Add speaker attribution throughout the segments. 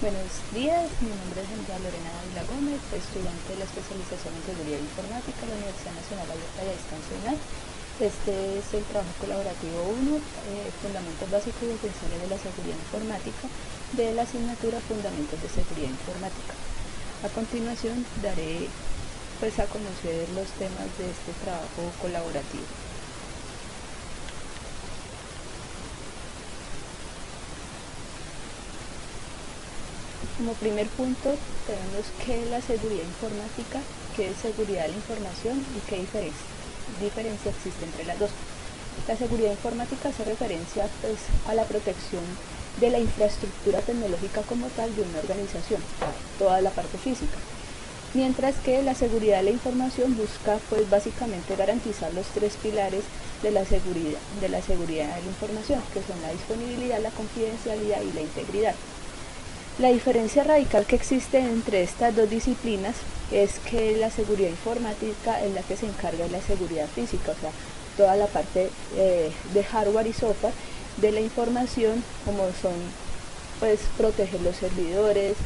Speaker 1: Buenos días, mi nombre es Andrea Lorena Ávila Gómez, estudiante de la especialización en Seguridad Informática de la Universidad Nacional Abierta y a Distancia UNAD. Este es el trabajo colaborativo 1, Fundamentos Básicos y Esenciales de la Seguridad Informática, de la asignatura Fundamentos de Seguridad Informática. A continuación daré a conocer los temas de este trabajo colaborativo. Como primer punto tenemos que la seguridad informática, qué es seguridad de la información y qué diferencia existe entre las dos. La seguridad informática hace referencia a la protección de la infraestructura tecnológica como tal de una organización, toda la parte física. Mientras que la seguridad de la información busca básicamente garantizar los tres pilares de la seguridad de la información, que son la disponibilidad, la confidencialidad y la integridad. La diferencia radical que existe entre estas dos disciplinas es que la seguridad informática es la que se encarga de la seguridad física, o sea, toda la parte de hardware y software de la información, como son proteger los servidores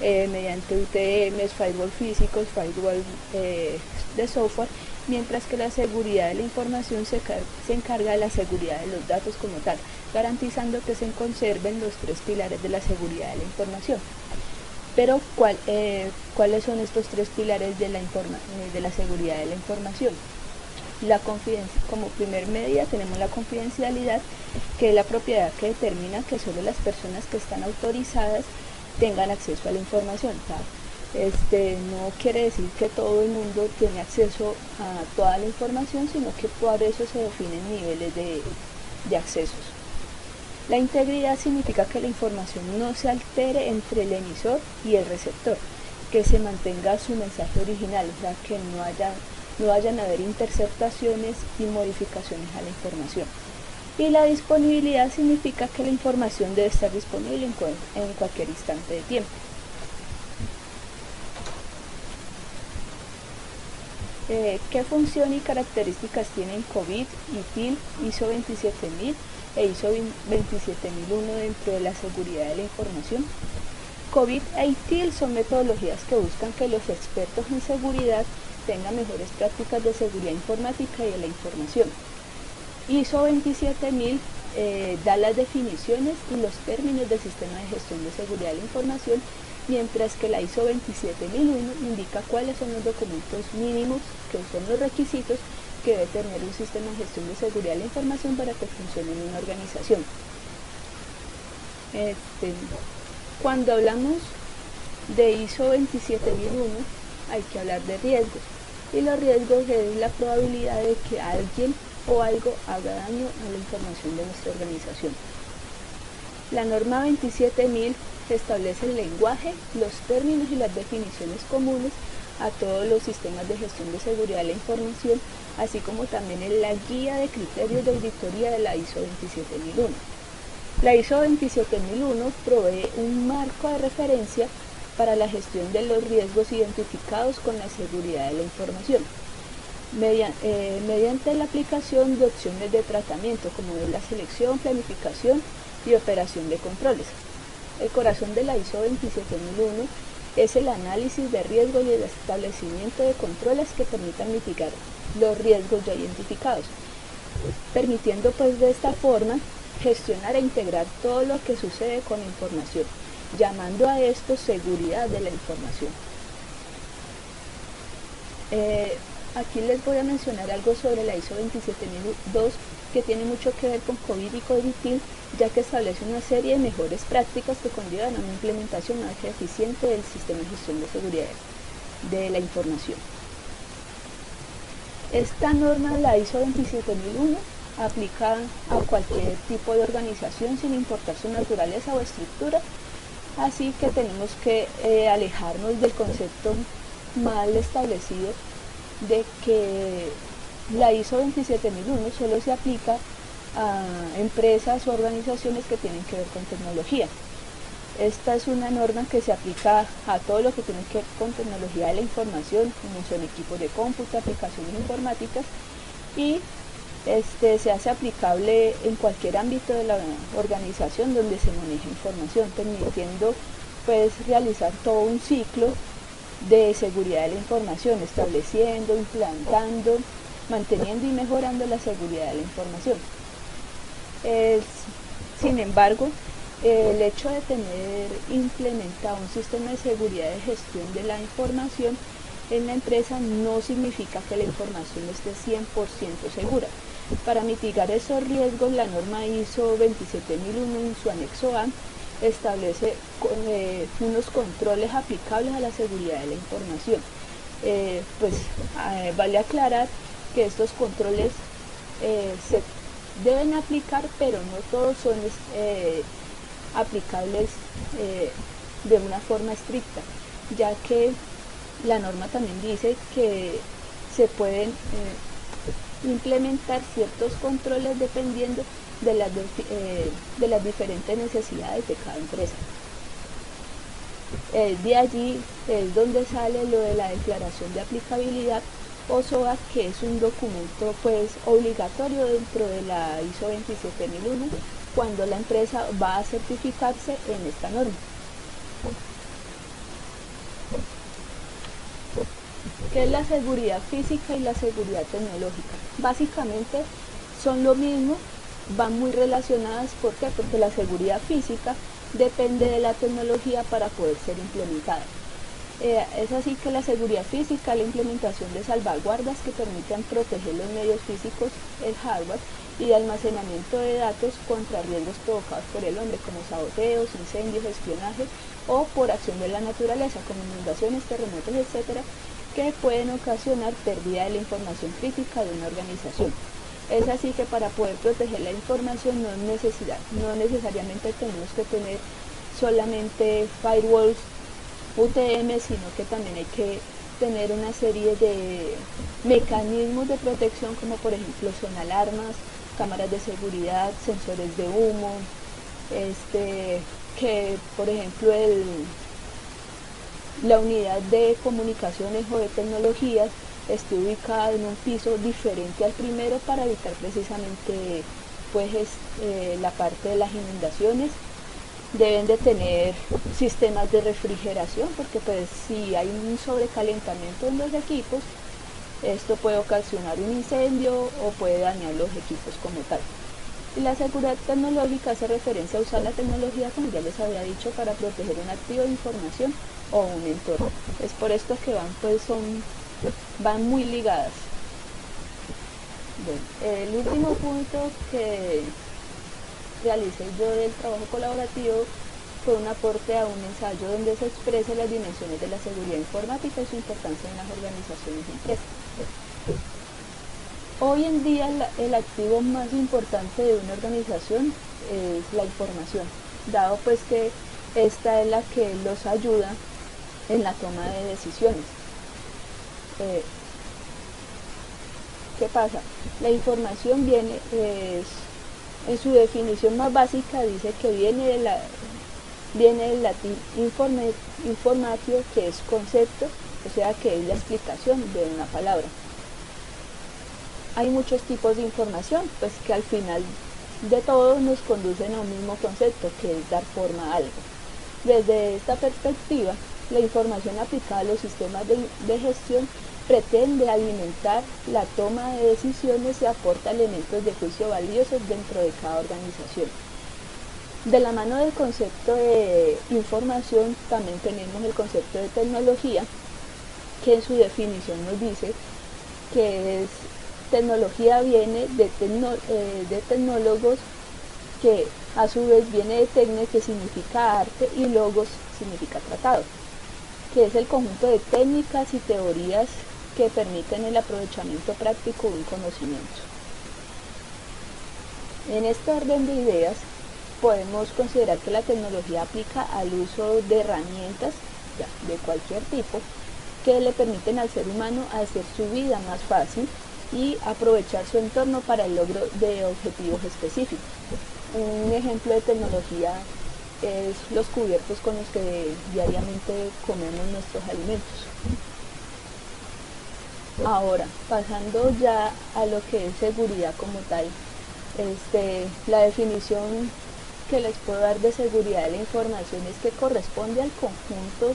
Speaker 1: mediante UTMs, firewall físicos, firewall de software, mientras que la seguridad de la información se encarga de la seguridad de los datos como tal, garantizando que se conserven los tres pilares de la seguridad de la información. Pero, ¿cuáles son estos tres pilares de la seguridad de la información? Como primer medida tenemos la confidencialidad, que es la propiedad que determina que solo las personas que están autorizadas tengan acceso a la información. No quiere decir que todo el mundo tiene acceso a toda la información, sino que por eso se definen niveles de accesos. La integridad significa que la información no se altere entre el emisor y el receptor, que se mantenga su mensaje original, o sea, que no vayan a haber interceptaciones y modificaciones a la información. Y la disponibilidad significa que la información debe estar disponible en cualquier instante de tiempo. ¿Qué función y características tienen COVID, ITIL, ISO 27000 e ISO 27001 dentro de la seguridad de la información? COVID e ITIL son metodologías que buscan que los expertos en seguridad tengan mejores prácticas de seguridad informática y de la información. ISO 27000 da las definiciones y los términos del sistema de gestión de seguridad de la información, mientras que la ISO 27001 indica cuáles son los documentos mínimos, que son los requisitos que debe tener un sistema de gestión de seguridad de la información para que funcione en una organización. Cuando hablamos de ISO 27001 hay que hablar de riesgos, y los riesgos es la probabilidad de que alguien o algo haga daño a la información de nuestra organización. La norma 27000 establece el lenguaje, los términos y las definiciones comunes a todos los sistemas de gestión de seguridad de la información, así como también en la guía de criterios de auditoría de la ISO 27001. La ISO 27001 provee un marco de referencia para la gestión de los riesgos identificados con la seguridad de la información, mediante la aplicación de opciones de tratamiento, como es la selección, planificación y operación de controles. El corazón de la ISO 27001 es el análisis de riesgos y el establecimiento de controles que permitan mitigar los riesgos ya identificados, permitiendo de esta forma gestionar e integrar todo lo que sucede con la información, llamando a esto seguridad de la información. Aquí les voy a mencionar algo sobre la ISO 27002 que tiene mucho que ver con COVID y COVID-ITIL, ya que establece una serie de mejores prácticas que conllevan a una implementación más eficiente del sistema de gestión de seguridad de la información. Esta norma, la ISO 27001, aplica a cualquier tipo de organización sin importar su naturaleza o estructura, así que tenemos que alejarnos del concepto mal establecido de que la ISO 27001 solo se aplica a empresas o organizaciones que tienen que ver con tecnología. Esta es una norma que se aplica a todo lo que tiene que ver con tecnología de la información, como son equipos de cómputo, aplicaciones informáticas, y se hace aplicable en cualquier ámbito de la organización donde se maneja información, permitiendo pues realizar todo un ciclo de seguridad de la información, estableciendo, implantando, manteniendo y mejorando la seguridad de la información. Sin embargo, el hecho de tener implementado un sistema de seguridad de gestión de la información en la empresa no significa que la información esté 100% segura. Para mitigar esos riesgos, la norma ISO 27001 en su anexo A establece unos controles aplicables a la seguridad de la información. Vale aclarar que estos controles se deben aplicar, pero no todos son aplicables de una forma estricta, ya que la norma también dice que se pueden implementar ciertos controles dependiendo de las diferentes necesidades de cada empresa. De allí es donde sale lo de la declaración de aplicabilidad o SOA, que es un documento pues obligatorio dentro de la ISO 27001 cuando la empresa va a certificarse en esta norma. ¿Qué es la seguridad física y la seguridad tecnológica? Básicamente son lo mismo, van muy relacionadas. ¿Por qué? Porque la seguridad física depende de la tecnología para poder ser implementada. Es así que la seguridad física es la implementación de salvaguardas que permitan proteger los medios físicos, el hardware, y de almacenamiento de datos contra riesgos provocados por el hombre, como saboteos, incendios, espionaje o por acción de la naturaleza, como inundaciones, terremotos, etc., que pueden ocasionar pérdida de la información crítica de una organización. Es así que para poder proteger la información no necesariamente tenemos que tener solamente firewalls UTM, sino que también hay que tener una serie de mecanismos de protección, como por ejemplo son alarmas, cámaras de seguridad, sensores de humo, que por ejemplo la unidad de comunicaciones o de tecnologías esté ubicada en un piso diferente al primero para evitar precisamente la parte de las inundaciones. Deben de tener sistemas de refrigeración, porque pues si hay un sobrecalentamiento en los equipos, esto puede ocasionar un incendio o puede dañar los equipos como tal. Y la seguridad tecnológica hace referencia a usar la tecnología, como ya les había dicho, para proteger un activo de información o un entorno. Es por esto que van muy ligadas. Bueno, el último punto que realicé yo del trabajo colaborativo fue un aporte a un ensayo donde se expresan las dimensiones de la seguridad informática y su importancia en las organizaciones y empresas. Hoy en día el activo más importante de una organización es la información, dado pues que esta es la que los ayuda en la toma de decisiones. ¿Qué pasa? La información viene, en su definición más básica dice que viene del latín informatio, que es concepto, o sea que es la explicación de una palabra. Hay muchos tipos de información, pues que al final de todo nos conducen a un mismo concepto, que es dar forma a algo. Desde esta perspectiva, la información aplicada a los sistemas de gestión pretende alimentar la toma de decisiones y aporta elementos de juicio valiosos dentro de cada organización. De la mano del concepto de información también tenemos el concepto de tecnología, que en su definición nos dice que tecnología viene de tecnólogos, que a su vez viene de tecne, que significa arte, y logos significa tratado, que es el conjunto de técnicas y teorías que permiten el aprovechamiento práctico de un conocimiento. En este orden de ideas podemos considerar que la tecnología aplica al uso de herramientas de cualquier tipo que le permiten al ser humano hacer su vida más fácil y aprovechar su entorno para el logro de objetivos específicos. Un ejemplo de tecnología es los cubiertos con los que diariamente comemos nuestros alimentos. Ahora, pasando ya a lo que es seguridad como tal, la definición que les puedo dar de seguridad de la información es que corresponde al conjunto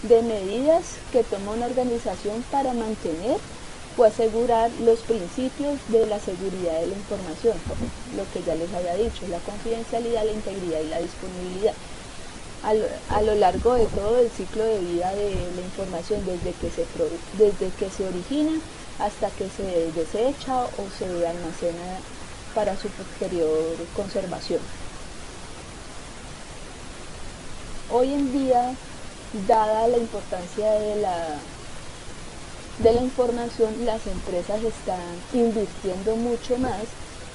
Speaker 1: de medidas que toma una organización para mantener o asegurar los principios de la seguridad de la información, lo que ya les había dicho, la confidencialidad, la integridad y la disponibilidad. A lo largo de todo el ciclo de vida de la información, desde que se origina hasta que se desecha o se almacena para su posterior conservación. Hoy en día, dada la importancia de la información, las empresas están invirtiendo mucho más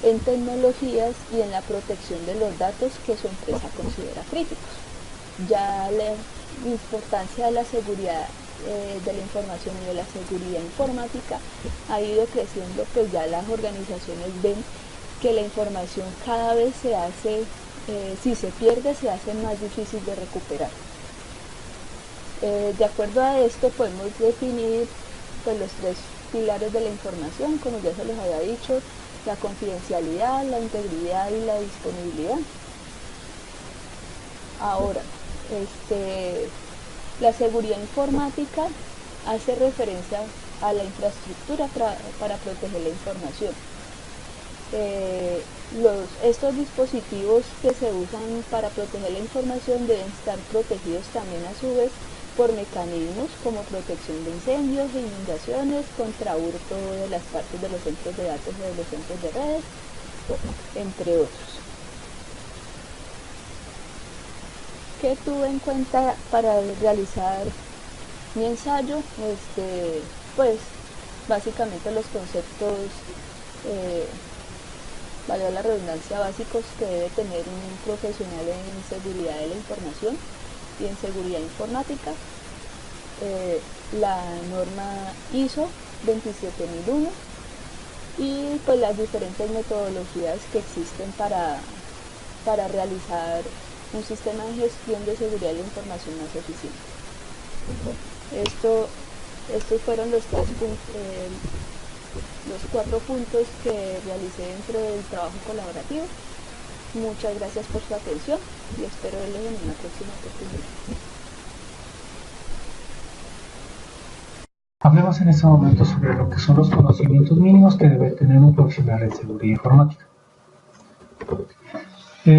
Speaker 1: en tecnologías y en la protección de los datos que su empresa considera críticos. Ya la importancia de la seguridad de la información y de la seguridad informática ha ido creciendo, pues ya las organizaciones ven que la información cada vez se hace, si se pierde, se hace más difícil de recuperar. De acuerdo a esto podemos definir pues, los tres pilares de la información, como ya se los había dicho: la confidencialidad, la integridad y la disponibilidad. Ahora, la seguridad informática hace referencia a la infraestructura para proteger la información. Estos dispositivos que se usan para proteger la información deben estar protegidos también a su vez por mecanismos como protección de incendios e inundaciones, contra hurto de las partes de los centros de datos o de los centros de redes, entre otros. ¿Qué tuve en cuenta para realizar mi ensayo? Pues básicamente los conceptos, valga la redundancia, básicos que debe tener un profesional en seguridad de la información y en seguridad informática, la norma ISO 27001 y pues las diferentes metodologías que existen para realizar un sistema de gestión de seguridad de la información más eficiente. Estos fueron los 4 puntos que realicé dentro del trabajo colaborativo. Muchas gracias por su atención y espero verlos en una próxima oportunidad.
Speaker 2: Hablemos en este momento sobre lo que son los conocimientos mínimos que debe tener un profesional en seguridad informática.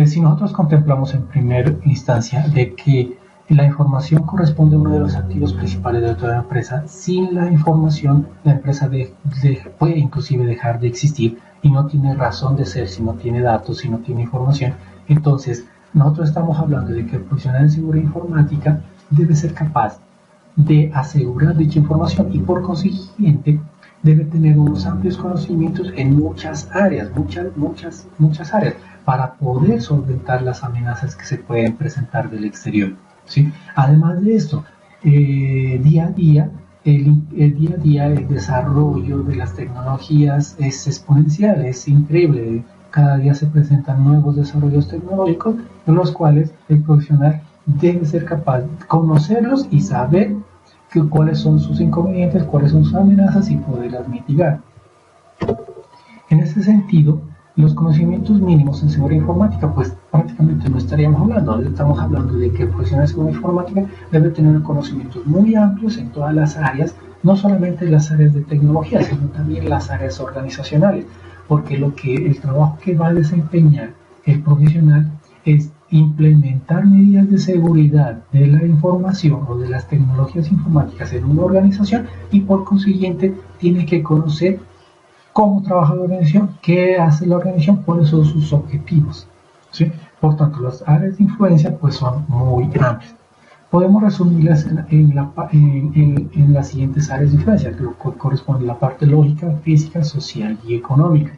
Speaker 2: Si nosotros contemplamos en primera instancia de que la información corresponde a uno de los activos principales de toda empresa, sin la información la empresa puede inclusive dejar de existir y no tiene razón de ser si no tiene datos, si no tiene información. Entonces, nosotros estamos hablando de que el profesional en seguridad informática debe ser capaz de asegurar dicha información y por consiguiente debe tener unos amplios conocimientos en muchas áreas, muchas áreas, para poder solventar las amenazas que se pueden presentar del exterior, ¿sí? Además de esto, día a día el desarrollo de las tecnologías es exponencial, es increíble. Cada día se presentan nuevos desarrollos tecnológicos en los cuales el profesional debe ser capaz de conocerlos y saber cuáles son sus inconvenientes, cuáles son sus amenazas y poderlas mitigar. En ese sentido, los conocimientos mínimos en seguridad informática, pues prácticamente no estaríamos hablando. Estamos hablando de que el profesional de seguridad informática debe tener conocimientos muy amplios en todas las áreas, no solamente en las áreas de tecnología, sino también en las áreas organizacionales, porque el trabajo que va a desempeñar el profesional es implementar medidas de seguridad de la información o de las tecnologías informáticas en una organización y por consiguiente tiene que conocer cómo trabaja la organización, qué hace la organización, cuáles son sus objetivos, ¿sí? Por tanto, las áreas de influencia pues son muy amplias. Podemos resumirlas en las siguientes áreas de influencia, que corresponde a la parte lógica, física, social y económica.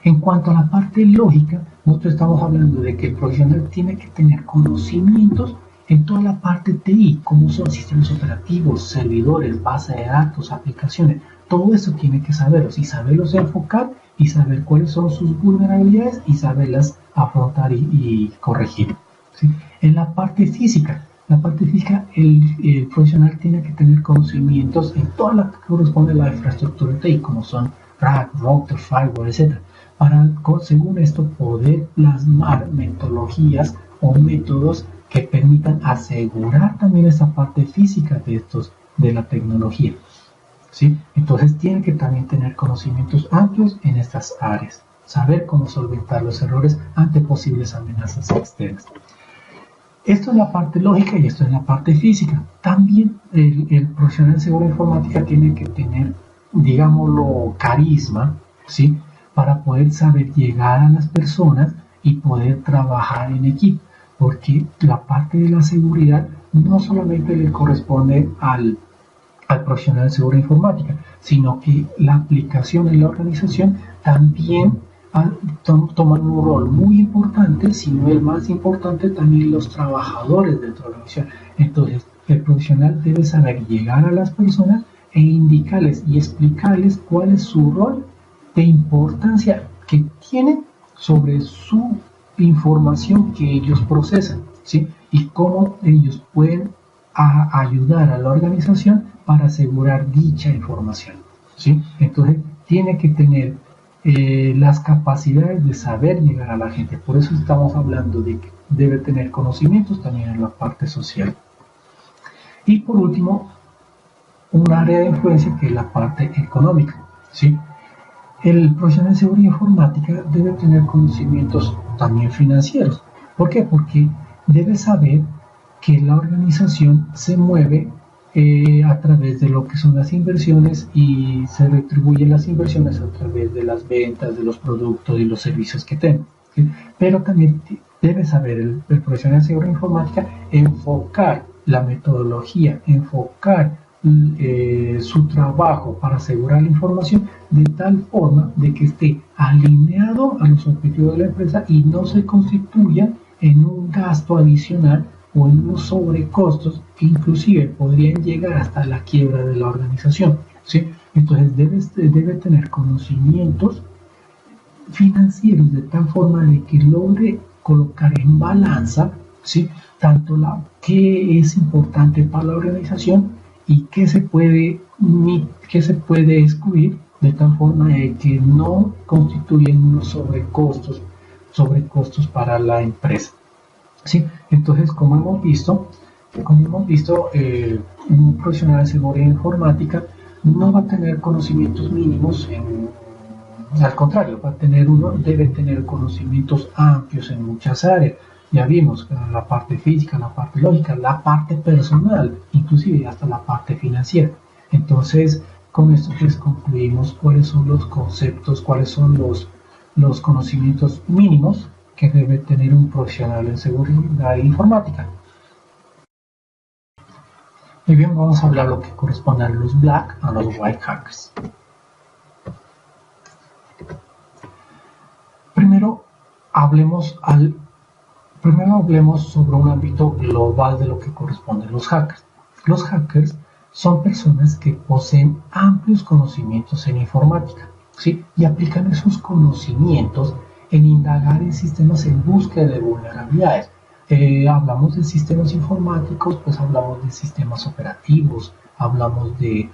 Speaker 2: En cuanto a la parte lógica, nosotros estamos hablando de que el profesional tiene que tener conocimientos en toda la parte TI, como son sistemas operativos, servidores, base de datos, aplicaciones. Todo eso tiene que saberlos y saberlos enfocar y saber cuáles son sus vulnerabilidades y saberlas afrontar y corregir, ¿sí? En la parte física, el profesional tiene que tener conocimientos en toda la que corresponde a la infraestructura TI, como son rack, router, firewall, etc. para, según esto, poder plasmar metodologías o métodos que permitan asegurar también esa parte física de la tecnología, ¿sí? Entonces tienen que también tener conocimientos amplios en estas áreas, saber cómo solventar los errores ante posibles amenazas externas. Esto es la parte lógica y esto es la parte física. También el profesional de seguridad informática tiene que tener, digámoslo, carisma, ¿sí? Para poder saber llegar a las personas y poder trabajar en equipo. Porque la parte de la seguridad no solamente le corresponde al profesional de seguridad informática, sino que la aplicación en la organización también toman un rol muy importante, si no el más importante, también los trabajadores dentro de la organización. Entonces, el profesional debe saber llegar a las personas e indicarles y explicarles cuál es su rol de importancia que tienen sobre su información que ellos procesan, ¿sí? Y cómo ellos pueden ayudar a la organización para asegurar dicha información, ¿sí? Entonces, tiene que tener las capacidades de saber llegar a la gente. Por eso estamos hablando de que debe tener conocimientos también en la parte social. Y por último, un área de influencia que es la parte económica, ¿sí? El profesional de seguridad informática debe tener conocimientos también financieros. ¿Por qué? Porque debe saber que la organización se mueve a través de lo que son las inversiones y se retribuyen las inversiones a través de las ventas, de los productos y los servicios que tenga, ¿sí? Pero también debe saber el profesional de seguridad informática enfocar la metodología, enfocar su trabajo para asegurar la información de tal forma de que esté alineado a los objetivos de la empresa y no se constituya en un gasto adicional o en unos sobrecostos que inclusive podrían llegar hasta la quiebra de la organización, ¿sí? Entonces debe tener conocimientos financieros de tal forma de que logre colocar en balanza, ¿sí? Tanto qué es importante para la organización y qué se puede excluir de tal forma de que no constituyen unos sobrecostos para la empresa, ¿sí? Entonces, como hemos visto, un profesional de seguridad informática no va a tener conocimientos mínimos al contrario, debe tener conocimientos amplios en muchas áreas. Ya vimos la parte física, la parte lógica, la parte personal, inclusive hasta la parte financiera. Entonces, con esto pues concluimos cuáles son los conceptos, cuáles son los conocimientos mínimos que debe tener un profesional en seguridad informática. Muy bien, vamos a hablar lo que corresponde a los black y a los white hackers. Primero hablemos sobre un ámbito global de lo que corresponde a los hackers. Los hackers son personas que poseen amplios conocimientos en informática, ¿sí? Y aplican esos conocimientos en indagar en sistemas en búsqueda de vulnerabilidades. Hablamos de sistemas informáticos, pues hablamos de sistemas operativos, hablamos de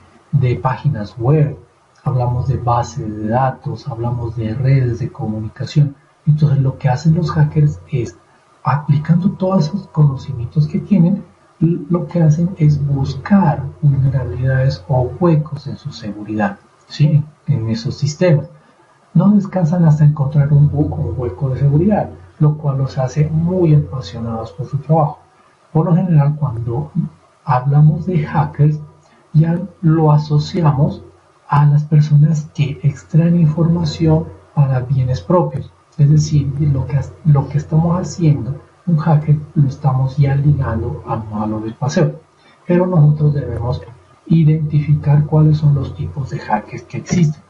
Speaker 2: páginas web, hablamos de bases de datos, hablamos de redes de comunicación. Entonces lo que hacen los hackers es, aplicando todos esos conocimientos que tienen, lo que hacen es buscar vulnerabilidades o huecos en su seguridad, ¿sí? En esos sistemas. No descansan hasta encontrar un bug o un hueco de seguridad, lo cual los hace muy apasionados por su trabajo. Por lo general, cuando hablamos de hackers, ya lo asociamos a las personas que extraen información para bienes propios. Es decir, lo que estamos haciendo, un hacker lo estamos ya ligando al malo del paseo. Pero nosotros debemos identificar cuáles son los tipos de hackers que existen.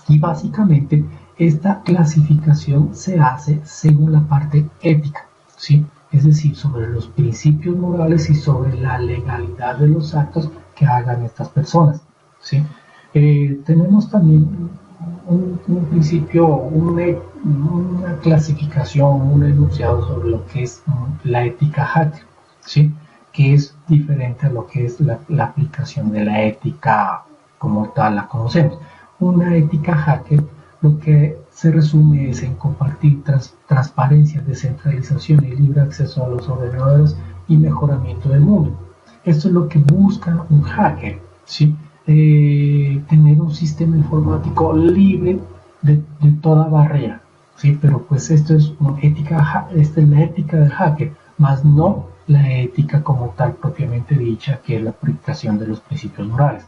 Speaker 2: Y básicamente esta clasificación se hace según la parte ética, ¿sí? Es decir, sobre los principios morales y sobre la legalidad de los actos que hagan estas personas, ¿sí? Tenemos también un principio, una clasificación, un enunciado sobre lo que es la ética hacker, ¿sí? Que es diferente a lo que es la aplicación de la ética como tal la conocemos. Una ética hacker lo que se resume es en compartir transparencia, descentralización y libre acceso a los ordenadores y mejoramiento del mundo. Esto es lo que busca un hacker, ¿sí? Tener un sistema informático libre de toda barrera, ¿sí? Pero pues esto es una ética, esta es la ética del hacker, más no la ética como tal propiamente dicha, que es la aplicación de los principios morales.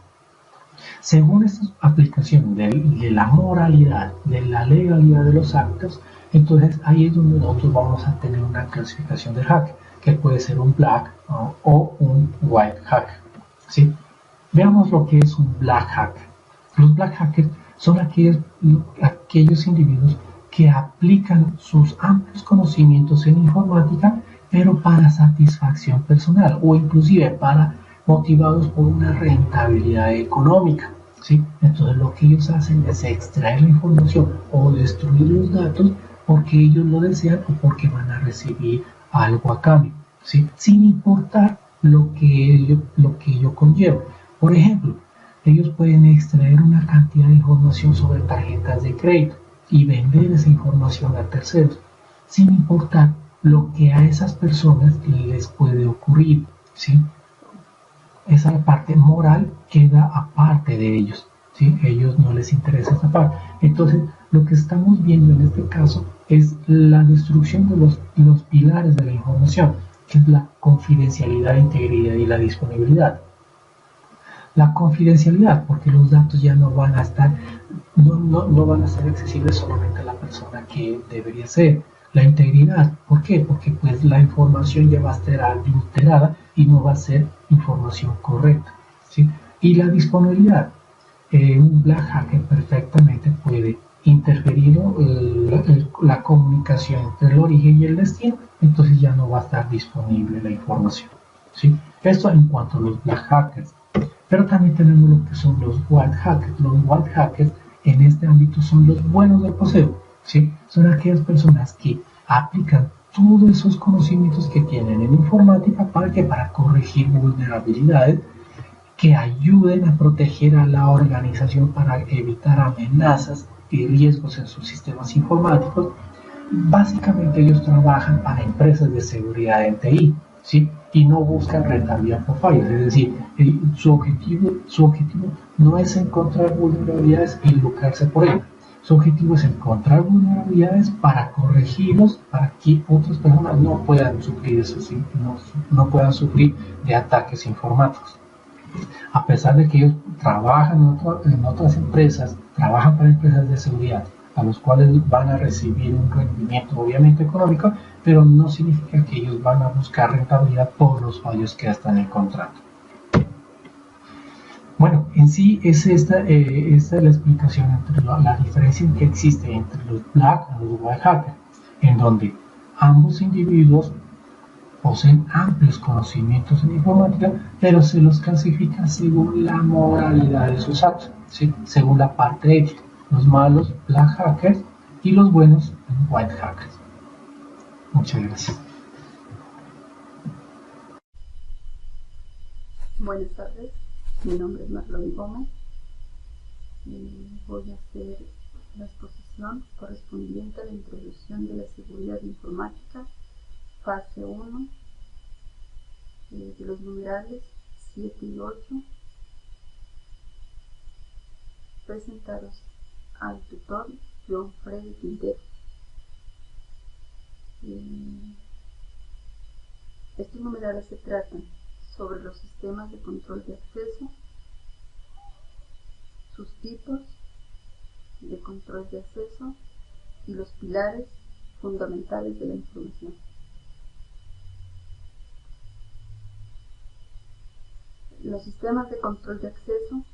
Speaker 2: Según esta aplicación de la moralidad, de la legalidad de los actos, entonces ahí es donde nosotros vamos a tener una clasificación de hack, que puede ser un black o un white hack, ¿sí? Veamos lo que es un black hack. Los black hackers son aquellos individuos que aplican sus amplios conocimientos en informática, pero para satisfacción personal o inclusive para motivados por una rentabilidad económica, ¿sí? Entonces lo que ellos hacen es extraer la información o destruir los datos porque ellos lo desean o porque van a recibir algo a cambio, ¿sí? Sin importar lo que ello conlleva. Por ejemplo, ellos pueden extraer una cantidad de información sobre tarjetas de crédito y vender esa información a terceros, sin importar lo que a esas personas les puede ocurrir, ¿sí? Esa parte moral queda aparte de ellos, ¿sí? A ellos no les interesa esa parte. Entonces, lo que estamos viendo en este caso es la destrucción de los pilares de la información, que es la confidencialidad, integridad y la disponibilidad. La confidencialidad, porque los datos ya no van a estar, no van a ser accesibles solamente a la persona que debería ser. La integridad, ¿por qué? Porque pues la información ya va a estar adulterada y no va a ser información correcta, ¿sí? Y la disponibilidad, un black hacker perfectamente puede interferir la comunicación entre el origen y el destino, entonces ya no va a estar disponible la información, ¿sí? Esto en cuanto a los black hackers. Pero también tenemos lo que son los white hackers. Los white hackers en este ámbito son los buenos del paseo, ¿sí? Son aquellas personas que aplican todos esos conocimientos que tienen en informática para corregir vulnerabilidades que ayuden a proteger a la organización para evitar amenazas y riesgos en sus sistemas informáticos. Básicamente ellos trabajan para empresas de seguridad en TI, ¿sí? Y no buscan rentabilidad por fallos, es decir, su objetivo no es encontrar vulnerabilidades y lucrarse por ello. Su objetivo es encontrar vulnerabilidades para corregirlos, para que otras personas no puedan sufrir no puedan sufrir de ataques informáticos. A pesar de que ellos trabajan en otras empresas, trabajan para empresas de seguridad, a los cuales van a recibir un rendimiento obviamente económico, pero no significa que ellos van a buscar rentabilidad por los fallos que están encontrando. Bueno, en sí es esta es la explicación entre la diferencia que existe entre los black y los white hackers, en donde ambos individuos poseen amplios conocimientos en informática, pero se los clasifica según la moralidad de sus actos, ¿sí? Según la parte ética. Los malos, black hackers, y los buenos, white hackers. Muchas gracias.
Speaker 3: Buenas tardes, mi nombre es Marlon Gómez y voy a hacer la exposición correspondiente a la introducción de la seguridad informática, fase 1, de los numerales 7 y 8, presentados al tutor John Freddy Quintero. Estos numerales se tratan sobre los sistemas de control de acceso, sus tipos de control de acceso y los pilares fundamentales de la información. Los sistemas de control de acceso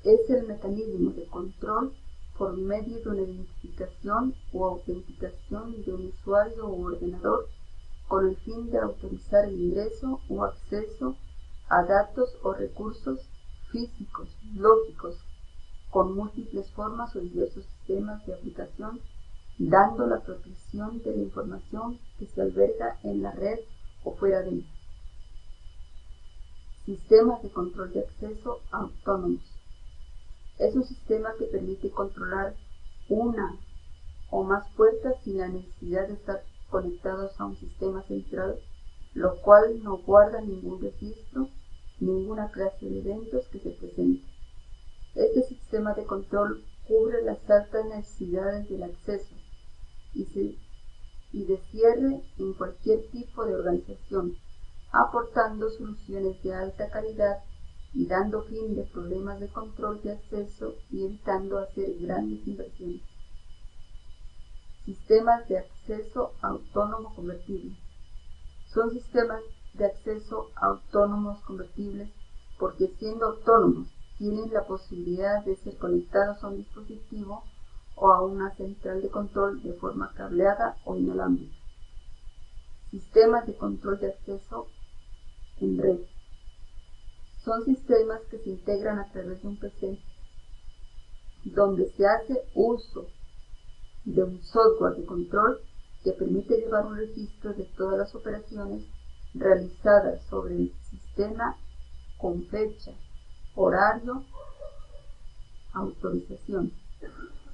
Speaker 3: es el mecanismo de control por medio de una identificación o autenticación de un usuario o ordenador con el fin de autorizar el ingreso o acceso a datos o recursos físicos, lógicos, con múltiples formas o diversos sistemas de aplicación, dando la protección de la información que se alberga en la red o fuera de ella. Sistemas de control de acceso autónomos. Es un sistema que permite controlar una o más puertas sin la necesidad de estar conectados a un sistema central, lo cual no guarda ningún registro, ninguna clase de eventos que se presenten. Este sistema de control cubre las altas necesidades del acceso y de cierre en cualquier tipo de organización, aportando soluciones de alta calidad y dando fin de problemas de control de acceso y evitando hacer grandes inversiones. Sistemas de acceso autónomo convertible. Son sistemas de acceso autónomos convertibles porque siendo autónomos tienen la posibilidad de ser conectados a un dispositivo o a una central de control de forma cableada o inalámbrica. Sistemas de control de acceso en red. Son sistemas que se integran a través de un PC, donde se hace uso de un software de control que permite llevar un registro de todas las operaciones realizadas sobre el sistema con fecha, horario, autorización.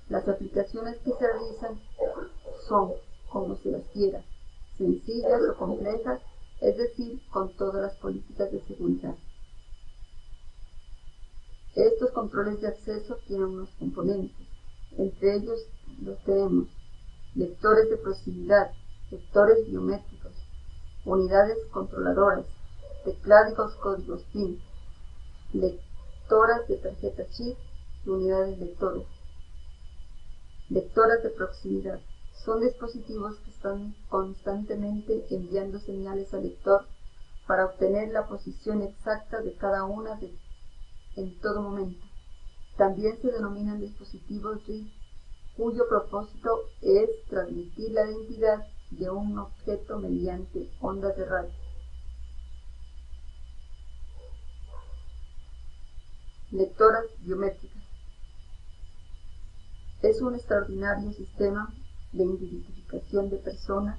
Speaker 3: Las aplicaciones que se realizan son, como se las quiera, sencillas o complejas, es decir, con todas las políticas de seguridad. Estos controles de acceso tienen unos componentes, entre ellos los tenemos lectores de proximidad, lectores biométricos, unidades controladoras, teclados códigos PIN, lectoras de tarjeta chip y unidades lectores. Lectoras de proximidad son dispositivos que están constantemente enviando señales al lector para obtener la posición exacta de cada una en todo momento. También se denominan dispositivos RID, cuyo propósito es transmitir la identidad de un objeto mediante ondas de radio. Lectoras biométricas. Es un extraordinario sistema de identificación de personas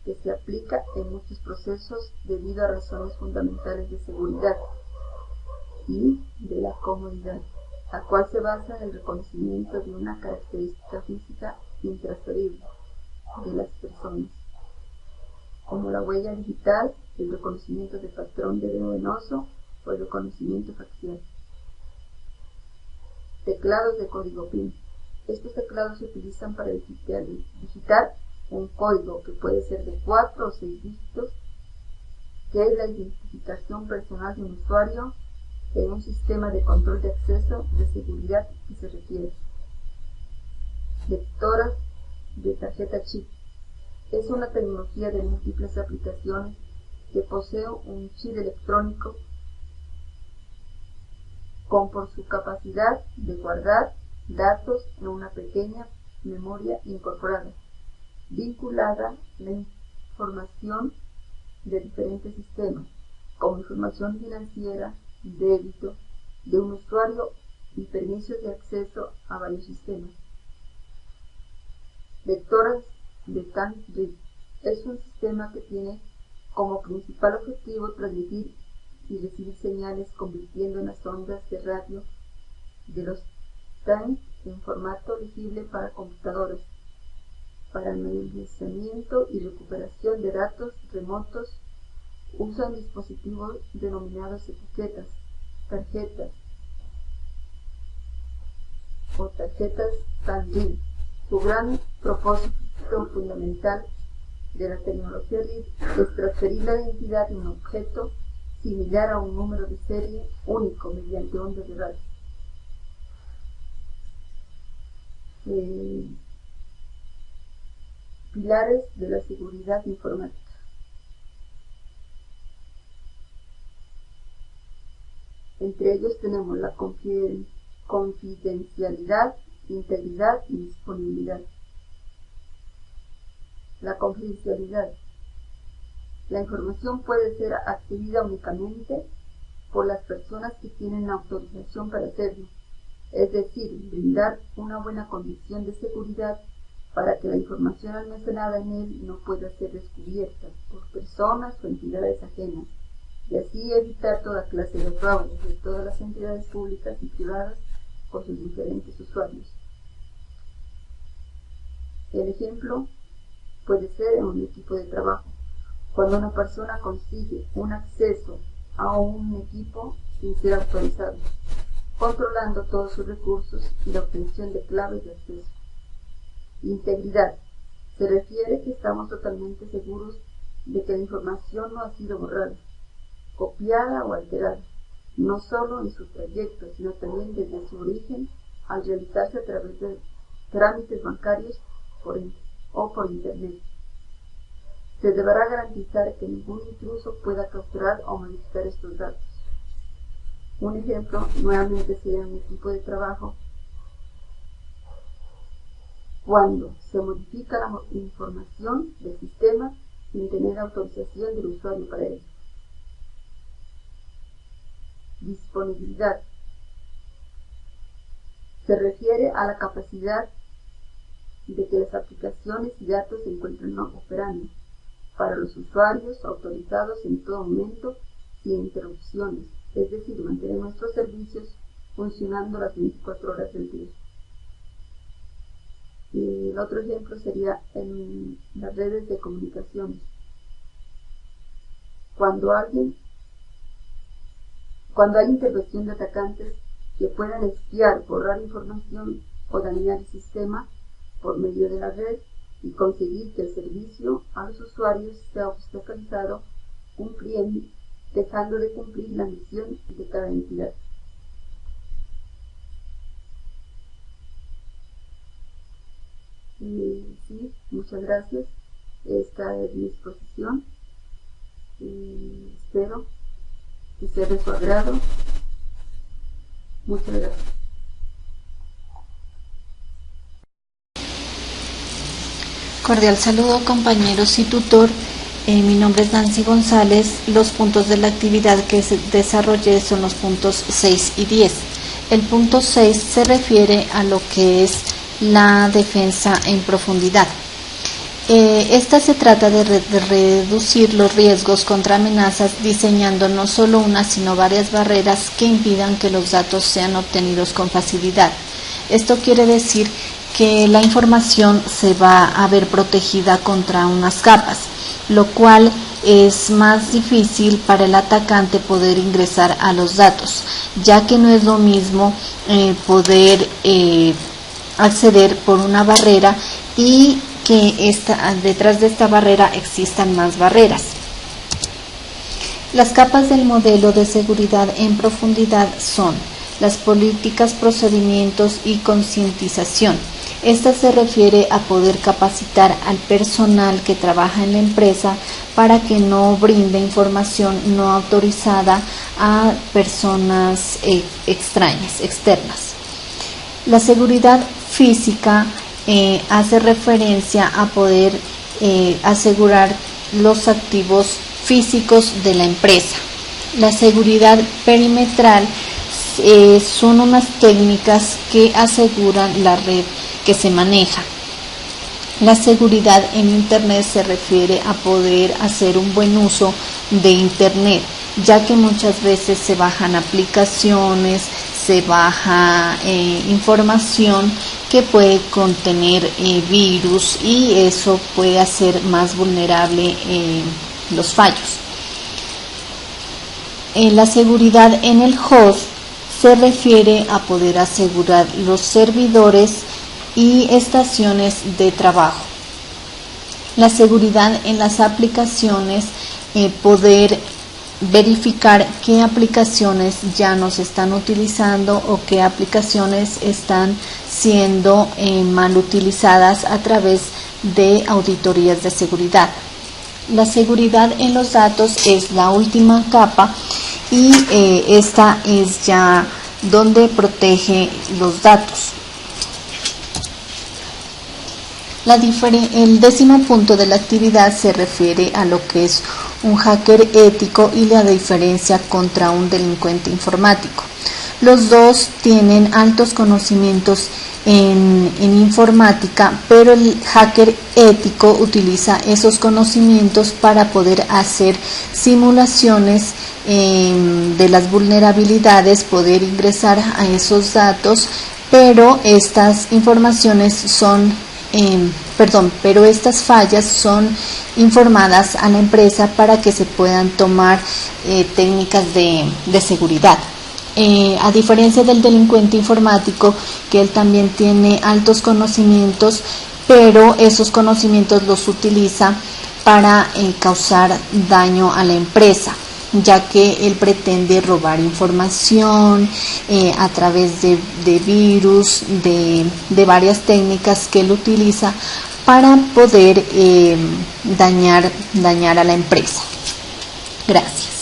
Speaker 3: que se aplica en muchos procesos debido a razones fundamentales de seguridad y de la comodidad, la cual se basa en el reconocimiento de una característica física intransferible de las personas, como la huella digital, el reconocimiento de patrón de dedo venoso o el reconocimiento facial. Teclados de código PIN. Estos teclados se utilizan para digitar un código que puede ser de 4 o 6 dígitos, que es la identificación personal de un usuario en un sistema de control de acceso de seguridad que se requiere. Lectoras de tarjeta chip. Es una tecnología de múltiples aplicaciones que posee un chip electrónico por su capacidad de guardar datos en una pequeña memoria incorporada, vinculada a la información de diferentes sistemas, como información financiera, débito de un usuario y permisos de acceso a varios sistemas. Lectoras de TAN-RID. Es un sistema que tiene como principal objetivo transmitir y recibir señales convirtiendo en las ondas de radio de los TAN en formato legible para computadoras, para analizamiento y recuperación de datos remotos. Usan dispositivos denominados etiquetas, tarjetas o tarjetas TAN-RID. Su gran propósito fundamental de la tecnología RID es transferir la identidad de un objeto similar a un número de serie único mediante ondas de radio. Pilares de la seguridad informática. Entre ellos tenemos la confidencialidad, integridad y disponibilidad. La confidencialidad. La información puede ser accedida únicamente por las personas que tienen la autorización para hacerlo, es decir, brindar una buena condición de seguridad para que la información almacenada en él no pueda ser descubierta por personas o entidades ajenas, y así evitar toda clase de fraudes de todas las entidades públicas y privadas con sus diferentes usuarios. El ejemplo puede ser en un equipo de trabajo. Cuando una persona consigue un acceso a un equipo sin ser autorizado, controlando todos sus recursos y la obtención de claves de acceso. Integridad. Se refiere que estamos totalmente seguros de que la información no ha sido borrada, copiada o alterada, no solo en su trayecto, sino también desde su origen al realizarse a través de trámites bancarios o por Internet. Se deberá garantizar que ningún intruso pueda capturar o modificar estos datos. Un ejemplo nuevamente sería un equipo de trabajo cuando se modifica la información del sistema sin tener autorización del usuario para ello. Disponibilidad. Se refiere a la capacidad de que las aplicaciones y datos se encuentren operando para los usuarios autorizados en todo momento sin interrupciones, es decir, mantener nuestros servicios funcionando las 24 horas del día. Y el otro ejemplo sería en las redes de comunicaciones. Cuando hay intervención de atacantes que puedan espiar, borrar información o dañar el sistema por medio de la red y conseguir que el servicio a los usuarios sea obstaculizado, dejando de cumplir la misión de cada entidad. Sí, muchas gracias. Esta es mi exposición y espero que sea de su agrado. Muchas gracias.
Speaker 4: Cordial saludo, compañeros y tutor. Mi nombre es Nancy González. Los puntos de la actividad que desarrollé son los puntos 6 y 10. El punto 6 se refiere a lo que es la defensa en profundidad. Esta se trata de reducir los riesgos contra amenazas diseñando no solo una sino varias barreras que impidan que los datos sean obtenidos con facilidad. Esto quiere decir que la información se va a ver protegida contra unas capas, lo cual es más difícil para el atacante poder ingresar a los datos, ya que no es lo mismo poder acceder por una barrera y que detrás de esta barrera existan más barreras. Las capas del modelo de seguridad en profundidad son las políticas, procedimientos y concientización. Esta se refiere a poder capacitar al personal que trabaja en la empresa para que no brinde información no autorizada a personas externas. La seguridad física hace referencia a poder asegurar los activos físicos de la empresa. La seguridad perimetral son unas técnicas que aseguran la red que se maneja. La seguridad en Internet se refiere a poder hacer un buen uso de Internet, ya que muchas veces se bajan aplicaciones, se baja información que puede contener virus y eso puede hacer más vulnerable los fallos. La seguridad en el host se refiere a poder asegurar los servidores y estaciones de trabajo. La seguridad en las aplicaciones, poder verificar qué aplicaciones ya no se están utilizando o qué aplicaciones están siendo mal utilizadas a través de auditorías de seguridad. La seguridad en los datos es la última capa y esta es ya donde protege los datos. El 10º punto de la actividad se refiere a lo que es un hacker ético y la diferencia contra un delincuente informático. Los dos tienen altos conocimientos en informática, pero el hacker ético utiliza esos conocimientos para poder hacer simulaciones de las vulnerabilidades, poder ingresar a esos datos, pero estas informaciones son pero estas fallas son informadas a la empresa para que se puedan tomar técnicas de seguridad. A diferencia del delincuente informático, que él también tiene altos conocimientos, pero esos conocimientos los utiliza para causar daño a la empresa, ya que él pretende robar información a través de virus, de varias técnicas que él utiliza para poder dañar a la empresa. Gracias.